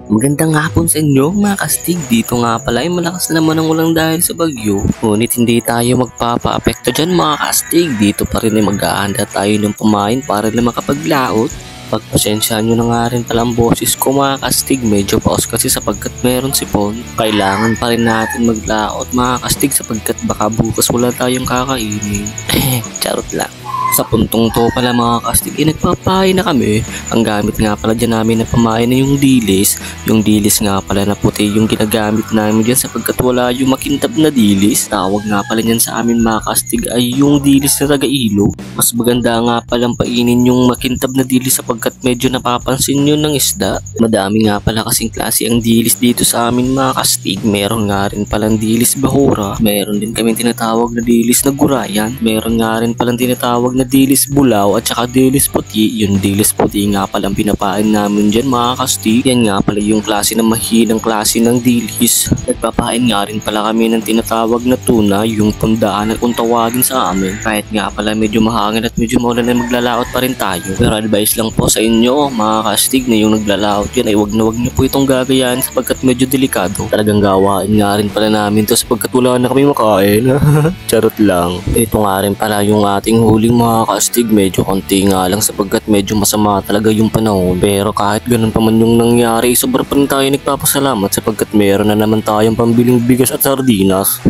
Magandang hapon sa inyo mga kastig. Dito nga pala ay malakas naman ang ulang dahil sa bagyo. Ngunit hindi tayo magpapa-apekto dyan mga kastig. Dito pa rin ay mag-aanda tayo ng pumain para na makapaglaot. Pagpasensyaan nyo na nga rin pala ang boses ko mga kastig. Medyo paos kasi sapagkat meron sipon. Kailangan pa rin natin maglaot mga kastig sapagkat baka bukas wala tayong kakainin. Charot lang. Sa puntong to pala mga kastig, nagpapahay na kami. Ang gamit nga pala dyan namin na pamahay na yung dilis. Yung dilis nga pala na puti yung ginagamit namin dyan sapagkat wala yung makintab na dilis. Tawag nga pala dyan sa amin mga kastig ay yung dilis na taga-ilo. Mas maganda nga palang painin yung makintab na dilis sapagkat medyo napapansin yun ng isda. Madami nga pala kasing klase ang dilis dito sa amin mga kastig. Meron nga rin palang dilis bahura. Meron din kami tinatawag na dilis na gurayan. Meron nga rin palang tinatawag na dilis bulaw at saka dilis puti. Yung dilis puti nga palang pinapain namin dyan mga kastig. Yan nga pala yung klase na mahinang klase ng dilis. Nagpapain nga rin pala kami ng tinatawag na tuna, yung pundaan at kung tawagin sa amin. Kahit nga pala medyo mahangin at medyo maulan na maglalaot pa rin tayo. Pero advice lang po sa inyo mga kastig na yung naglalaot yan ay wag nyo po itong gagayahin sapagkat medyo delikado. Talagang gawain nga rin pala namin to sapagkat wala na kami makain. Charot lang. Ito nga rin pala yung ating huling mga kastig, medyo konti nga lang sapagkat medyo masama talaga yung panahon. Pero kahit ganun pa man yung nangyari, sobrang pa rin tayo nagpapasalamat sapagkat meron na naman tayong pambiling bigas at sardinas.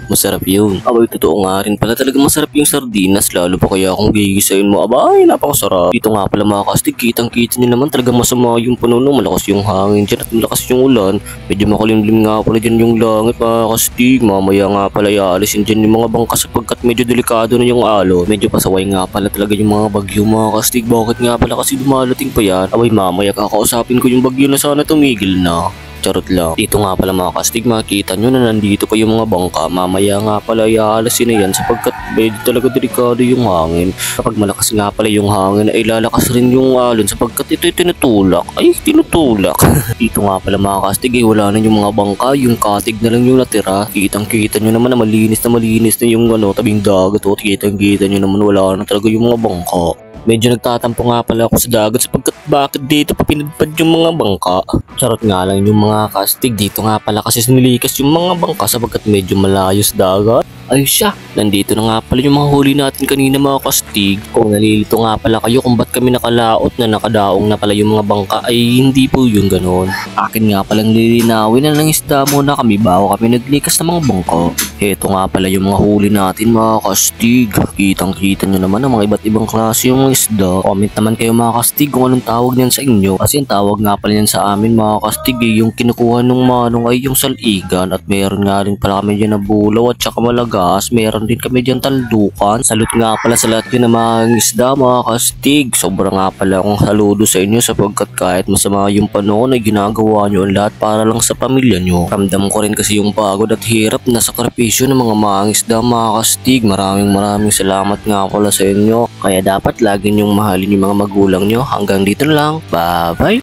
Masarap yun. Abay, totoo nga rin pala talaga masarap yung sardinas, lalo pa kaya kung gigisain mo. Abay, napakasarap. Dito nga pala mga kastig, kitang-kita nyo naman talaga masama yung panahon. Malakas yung hangin dyan at malakas yung ulan. Medyo makulimlim nga pala dyan yung langit mga kastig. Mamaya nga pala ialisin dyan yung mga bangka sapagkat medyo delikado na yung alo. Medyo pasaway nga pala talaga yung mga bagyo mga kastig. Bakit nga pala kasi dumalating pa yan? Abay, mamaya kakausapin ko yung bagyo na sana tumigil na. Charot lang. Dito nga pala mga kastig, makikita nyo na nandito pa yung mga bangka. Mamaya nga pala ialasin na yan sapagkat medyo talaga delikado yung hangin. Kapag malakas nga pala yung hangin ay lalakas rin yung alon sapagkat ito'y tinutulak. Ay, tinutulak. Dito nga pala mga kastig ay wala na yung mga bangka. Yung katig na lang yung natira. Kitang-kita nyo naman na malinis na yung tabing dagat. O kitang-kita nyo naman wala na talaga yung mga bangka. Medyo nagtatampo nga pala ako sa dagat sapagkat bakit dito pa pinadpad yung mga bangka. Charot nga lang yung mga kastig. Dito nga pala kasi nilikas yung mga bangka sapagkat medyo malayo sa dagat. Ay siya, nandito na nga pala yung mga huli natin kanina mga kastig. Kung nalilito nga pala kayo kung ba't kami nakalaot na nakadaong na pala yung mga bangka ay hindi po yun ganon. Akin nga palang lilinawin na lang isda muna kami bago kami naglikas ng mga bangka. Heto nga pala yung mga huli natin mga kastig. Kitang-kita nyo naman ang mga iba't ibang klase yung isda. Comment naman kayo mga kastig kung anong tawag niyan sa inyo. Kasi ang tawag nga pala niyan sa amin mga kastig yung kinukuha ng manong ay yung saligan. At meron nga rin pala kami dyan na bulaw at saka malagas. Meron din kami dyan taldukan. Salut nga pala sa lahat yun na mga isda mga kastig. Sobrang nga pala akong saludo sa inyo sapagkat kahit masama yung panahon ay ginagawa nyo ang lahat para lang sa pamilya nyo. Ramdam ko rin kasi yung pagod at hirap na sakripisyo ng mga mangisda mga kastig. Maraming salamat nga pala sa inyo. Kaya dapat lagi nyong mahalin yung mga magulang nyo. Hanggang dito na lang. Bye bye!